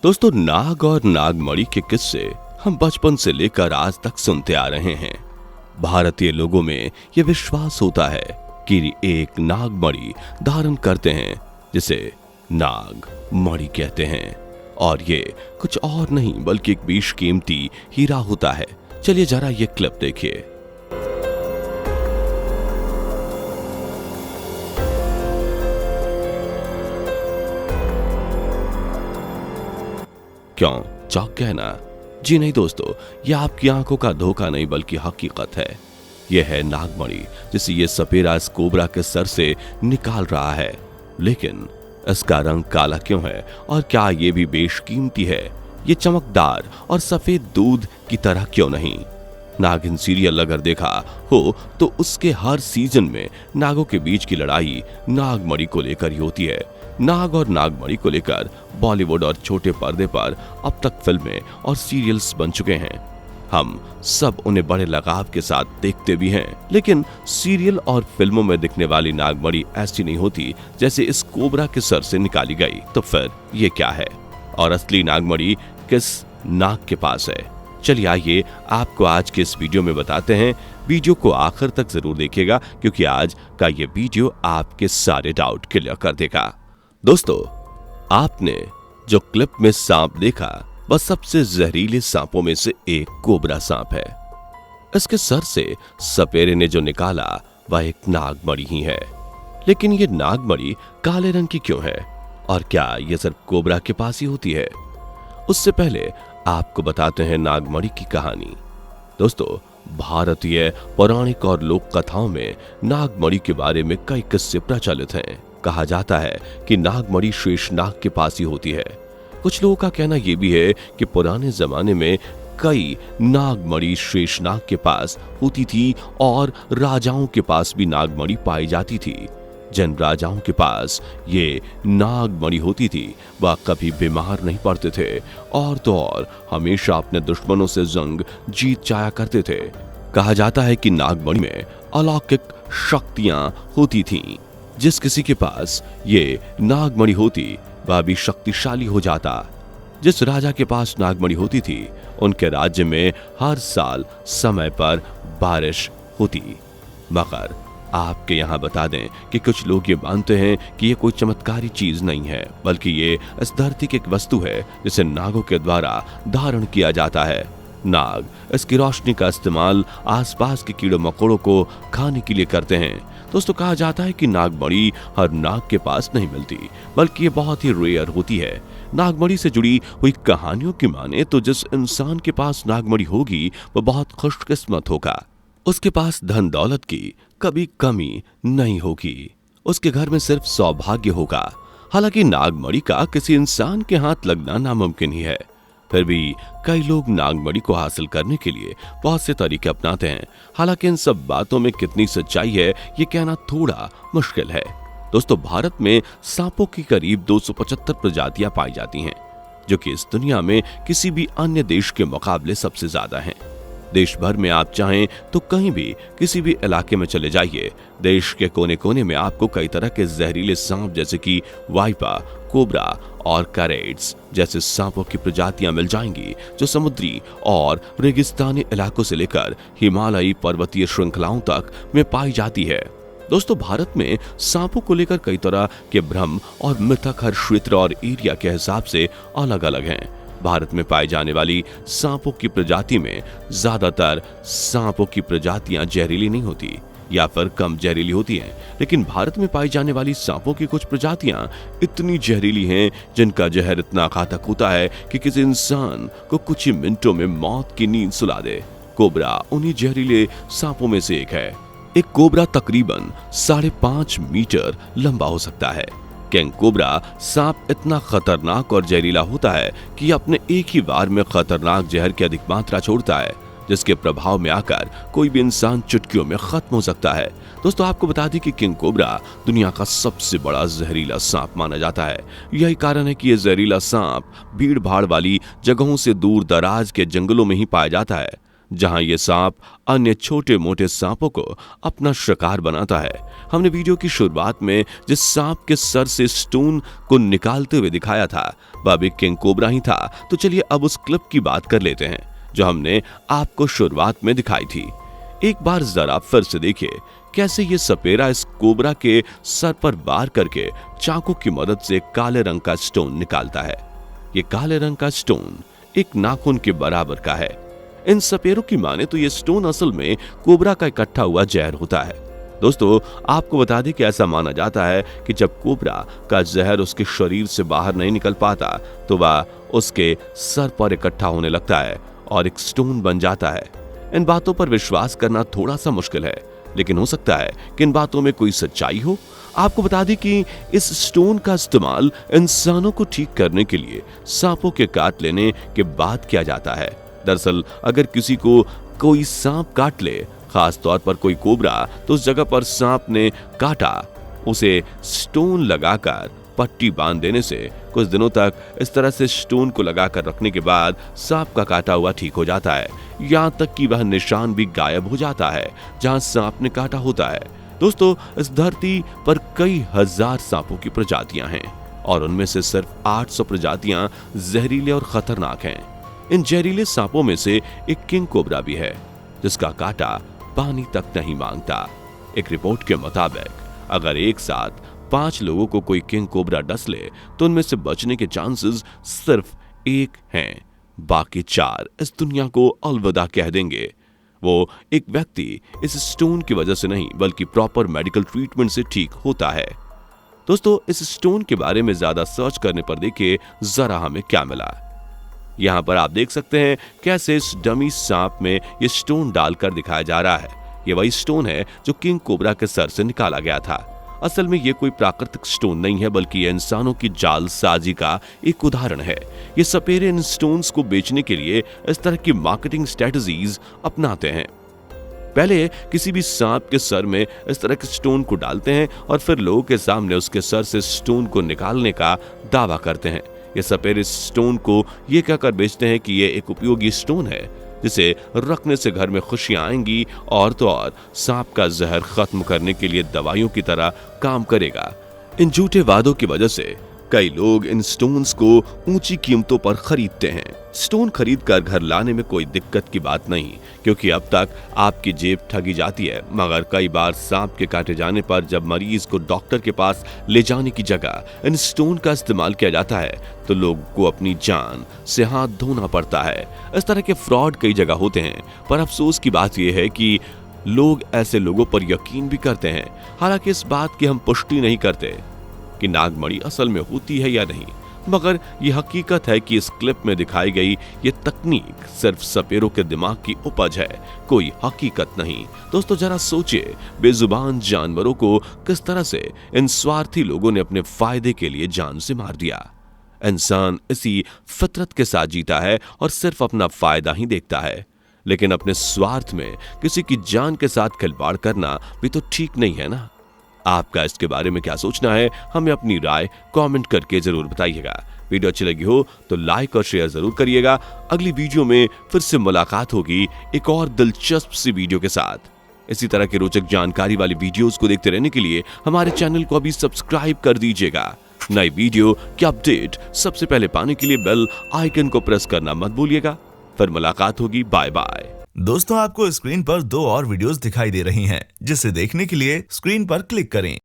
दोस्तों, नाग और नागमणि के किस्से हम बचपन से लेकर आज तक सुनते आ रहे हैं। भारतीय लोगों में यह विश्वास होता है कि एक नागमणि धारण करते हैं जिसे नाग मणि कहते हैं, और ये कुछ और नहीं बल्कि एक बेशकीमती हीरा होता है। चलिए जरा ये क्लिप देखिए। क्यों चौंक गए ना? जी नहीं दोस्तों, यह आपकी आंखों का धोखा नहीं बल्कि हकीकत है। यह है नागमणि जिसे ये सपेरा इस कोबरा के सर से निकाल रहा है। लेकिन इसका रंग काला क्यों है और क्या ये भी बेशकीमती है? ये चमकदार और सफेद दूध की तरह क्यों नहीं? नागिन सीरियल अगर देखा हो तो उसके हर सीजन में नागों के बीच की लड़ाई नागमणि को लेकर ही होती है। नाग और नागमणि को लेकर बॉलीवुड और छोटे पर्दे पर अब तक फिल्में और सीरियल्स बन चुके हैं। हम सब उन्हें बड़े लगाव के साथ देखते भी हैं। लेकिन सीरियल और फिल्मों में दिखने वाली नागमणि ऐसी नहीं होती जैसे इस कोबरा के सर से निकाली गई। तो फिर ये क्या है और असली नागमणि किस नाग के पास है? चलिए आइए आपको आज के इस वीडियो में बताते हैं। वीडियो को आखिर तक जरूर देखिएगा क्योंकि आज का ये वीडियो आपके सारे डाउट क्लियर कर देगा। दोस्तों, आपने जो क्लिप में सांप देखा वह सबसे जहरीले सांपों में से एक कोबरा सांप है। इसके सर से सपेरे ने जो निकाला वह एक नागमणि ही है। लेकिन ये नागमणि काले रंग की क्यों है और क्या यह सिर्फ कोबरा के पास ही होती है? उससे पहले आपको बताते हैं नागमणि की कहानी। दोस्तों, भारतीय पौराणिक और लोक कथाओं में नागमणि के बारे में कई किस्से प्रचलित हैं। कहा जाता है कि नागमणि शेष नाग के पास ही होती है। कुछ लोगों का कहना यह भी है कि पुराने जमाने में कई नागमणि शेष नाग के पास होती थी और राजाओं के पास भी नागमणि पाई जाती थी। जिन राजाओं के पास ये नागमणि होती थी वह कभी बीमार नहीं पड़ते थे और तो और हमेशा अपने दुश्मनों से जंग जीत जाया करते थे। कहा जाता है कि नागमणि में अलौकिक शक्तियां होती थीं। जिस किसी के पास ये नागमणि होती वह भी शक्तिशाली हो जाता। जिस राजा के पास नागमणि होती थी उनके राज्य में हर साल समय पर बारिश होती। मगर आपके यहाँ बता दें कि कुछ लोग ये मानते हैं कि ये कोई चमत्कारी चीज नहीं है बल्कि ये इस धरती की एक वस्तु है जिसे नागों के द्वारा धारण किया जाता है। नाग इसकी रोशनी का इस्तेमाल आसपास के कीड़े मकोड़ों को खाने के लिए करते हैं। दोस्तों, कहा जाता है कि नागमणि हर नाग के पास नहीं मिलती बल्कि ये बहुत ही रेयर होती है। नागमणि से जुड़ी हुई कहानियों की माने तो जिस इंसान के पास नागमणि होगी वो बहुत खुशकिस्मत होगा। उसके पास धन दौलत की कभी कमी नहीं होगी। उसके घर में सिर्फ सौभाग्य होगा। हालांकि नागमणि का किसी इंसान के हाथ लगना नामुमकिन ही है। फिर भी कई लोग नागमणि को हासिल करने के लिए बहुत से तरीके अपनाते हैं। हालांकि इन सब बातों में कितनी सच्चाई है ये कहना थोड़ा मुश्किल है। दोस्तों, भारत में सांपों की करीब 275 प्रजातियां पाई जाती हैं, जो कि इस दुनिया में किसी भी अन्य देश के मुकाबले सबसे ज्यादा हैं। देश भर में आप चाहें तो कहीं भी किसी भी इलाके में चले जाइए, देश के कोने कोने में आपको कई तरह के जहरीले सांप जैसे कि वाइपा, कोबरा और कैरेट्स जैसे सांपों की प्रजातियां मिल जाएंगी जो समुद्री और रेगिस्तानी इलाकों से लेकर हिमालयी पर्वतीय श्रृंखलाओं तक में पाई जाती है। दोस्तों, भारत में सांपों को लेकर कई तरह के भ्रम और मिथक हर क्षेत्र और एरिया के हिसाब से अलग अलग हैं। भारत में पाई जाने वाली सांपों की प्रजाति में ज्यादातर सांपों की प्रजातियां जहरीली नहीं होती या फिर कम जहरीली होती हैं। लेकिन भारत में पाई जाने वाली सांपों की कुछ प्रजातियां इतनी जहरीली हैं जिनका जहर इतना घातक होता है कि किसी इंसान को कुछ ही मिनटों में मौत की नींद सुला दे। कोबरा उन्हीं जहरीले सांपों में से एक है। एक कोबरा तकरीबन 5.5 मीटर लंबा हो सकता है। किंग कोबरा सांप इतना खतरनाक और जहरीला होता है कि अपने एक ही बार में खतरनाक जहर की अधिक मात्रा छोड़ता है जिसके प्रभाव में आकर कोई भी इंसान चुटकियों में खत्म हो सकता है। दोस्तों, आपको बता दें कि किंग कोबरा दुनिया का सबसे बड़ा जहरीला सांप माना जाता है। यही कारण है कि यह जहरीला सांप भीड़ भाड़ वाली जगहों से दूर दराज के जंगलों में ही पाया जाता है। जहां ये सांप अन्य छोटे मोटे सांपों को अपना शिकार बनाता है। हमने वीडियो की शुरुआत में जिस सांप के सर से स्टोन को निकालते हुए दिखाया था वह भी किंग कोबरा ही था। तो चलिए अब उस क्लिप की बात कर लेते हैं जो हमने आपको शुरुआत में दिखाई थी। एक बार जरा फिर से देखिए कैसे ये सपेरा इस कोबरा के सर पर वार करके चाकू की मदद से काले रंग का स्टोन निकालता है। ये काले रंग का स्टोन एक नाखून के बराबर का है। इन सपेरों की माने तो ये स्टोन असल में कोबरा का इकट्ठा हुआ जहर होता है। दोस्तों आपको बता दें कि ऐसा माना जाता है कि जब कोबरा का जहर उसके शरीर से बाहर नहीं निकल पाता तो वह उसके सर पर इकट्ठा होने लगता है और एक स्टोन बन जाता है। इन बातों पर विश्वास करना थोड़ा सा मुश्किल है, लेकिन हो सकता है कि इन बातों में कोई सच्चाई हो। आपको बता दें कि इस स्टोन का इस्तेमाल इंसानों को ठीक करने के लिए सांपों के काट लेने के बाद किया जाता है। दरअसल अगर किसी को कोई सांप काट ले, खास तौर पर कोई कोबरा, तो उस जगह पर सांप ने काटा उसे स्टोन लगाकर पट्टी बांध देने से कुछ दिनों तक इस तरह से स्टोन को लगाकर रखने के बाद सांप का काटा हुआ ठीक हो जाता है। यहाँ तक कि वह निशान भी गायब हो जाता है जहाँ सांप ने काटा होता है। दोस्तों इस धरती पर कई हजार सांपों की प्रजातियां हैं और उनमें से सिर्फ 800 प्रजातियां जहरीले और खतरनाक हैं। इन जहरीले सांपों में से एक किंग कोबरा भी है जिसका काटा पानी तक नहीं मांगता। एक रिपोर्ट के मुताबिक अगर एक साथ 5 लोगों को कोई किंग कोबरा डस ले तो उनमें से बचने के चांसेस सिर्फ 1 हैं, बाकी 4 इस दुनिया को अलविदा कह देंगे। वो एक व्यक्ति इस स्टोन की वजह से नहीं बल्कि प्रॉपर मेडिकल ट्रीटमेंट से ठीक होता है। दोस्तों इस स्टोन के बारे में ज्यादा सर्च करने पर देखिए जरा हमें क्या मिला। यहाँ पर आप देख सकते हैं कैसे इस डमी सांप में ये स्टोन डालकर दिखाया जा रहा है। ये वही स्टोन है जो किंग कोबरा के सर से निकाला गया था। असल में ये कोई प्राकृतिक स्टोन नहीं है बल्कि ये इंसानों की जालसाजी का एक उदाहरण है। ये सपेरे इन स्टोन्स को बेचने के लिए इस तरह की मार्केटिंग स्ट्रेटजीज अपनाते हैं। पहले किसी भी सांप के सर में इस तरह के स्टोन को डालते हैं और फिर लोगों के सामने उसके सर से स्टोन को निकालने का दावा करते हैं। ये सपेरे स्टोन को ये कहकर बेचते हैं कि ये एक उपयोगी स्टोन है जिसे रखने से घर में खुशियां आएंगी और तो और सांप का जहर खत्म करने के लिए दवाइयों की तरह काम करेगा। इन झूठे वादों की वजह से कई लोग इन स्टोन्स को ऊंची कीमतों पर खरीदते हैं। स्टोन खरीद कर घर लाने में कोई दिक्कत की बात नहीं क्योंकि अब तक आपकी जेब ठगी जाती है, मगर कई बार सांप के काटे जाने पर जब मरीज को डॉक्टर के पास ले जाने की जगह इन स्टोन का इस्तेमाल किया जाता है तो लोगों को अपनी जान से हाथ धोना पड़ता है। इस तरह के फ्रॉड कई जगह होते हैं, पर अफसोस की बात यह है कि लोग ऐसे लोगों पर यकीन भी करते हैं। हालांकि इस बात की हम पुष्टि नहीं करते कि नागमणि असल में होती है या नहीं, मगर यह हकीकत है कि इस क्लिप में दिखाई गई ये तकनीक सिर्फ सपेरों के दिमाग की उपज है, कोई हकीकत नहीं। दोस्तों जरा सोचिए, बेजुबान जानवरों को किस तरह से इन स्वार्थी लोगों ने अपने फायदे के लिए जान से मार दिया। इंसान इसी फितरत के साथ जीता है और सिर्फ अपना फायदा ही देखता है, लेकिन अपने स्वार्थ में किसी की जान के साथ खिलवाड़ करना भी तो ठीक नहीं है ना। आपका इसके बारे में क्या सोचना है, हमें अपनी राय कमेंट करके जरूर बताइएगा। वीडियो अच्छी लगी हो तो लाइक और शेयर जरूर करिएगा। अगली वीडियो में फिर से मुलाकात होगी एक और दिलचस्प सी वीडियो के साथ। इसी तरह के रोचक जानकारी वाली वीडियोस को देखते रहने के लिए हमारे चैनल को अभी सब्सक्राइब कर दीजिएगा। नई वीडियो की अपडेट सबसे पहले पाने के लिए बेल आइकन को प्रेस करना मत भूलिएगा। फिर मुलाकात होगी, बाय बाय। दोस्तों आपको स्क्रीन पर 2 और वीडियोस दिखाई दे रही हैं, जिसे देखने के लिए स्क्रीन पर क्लिक करें।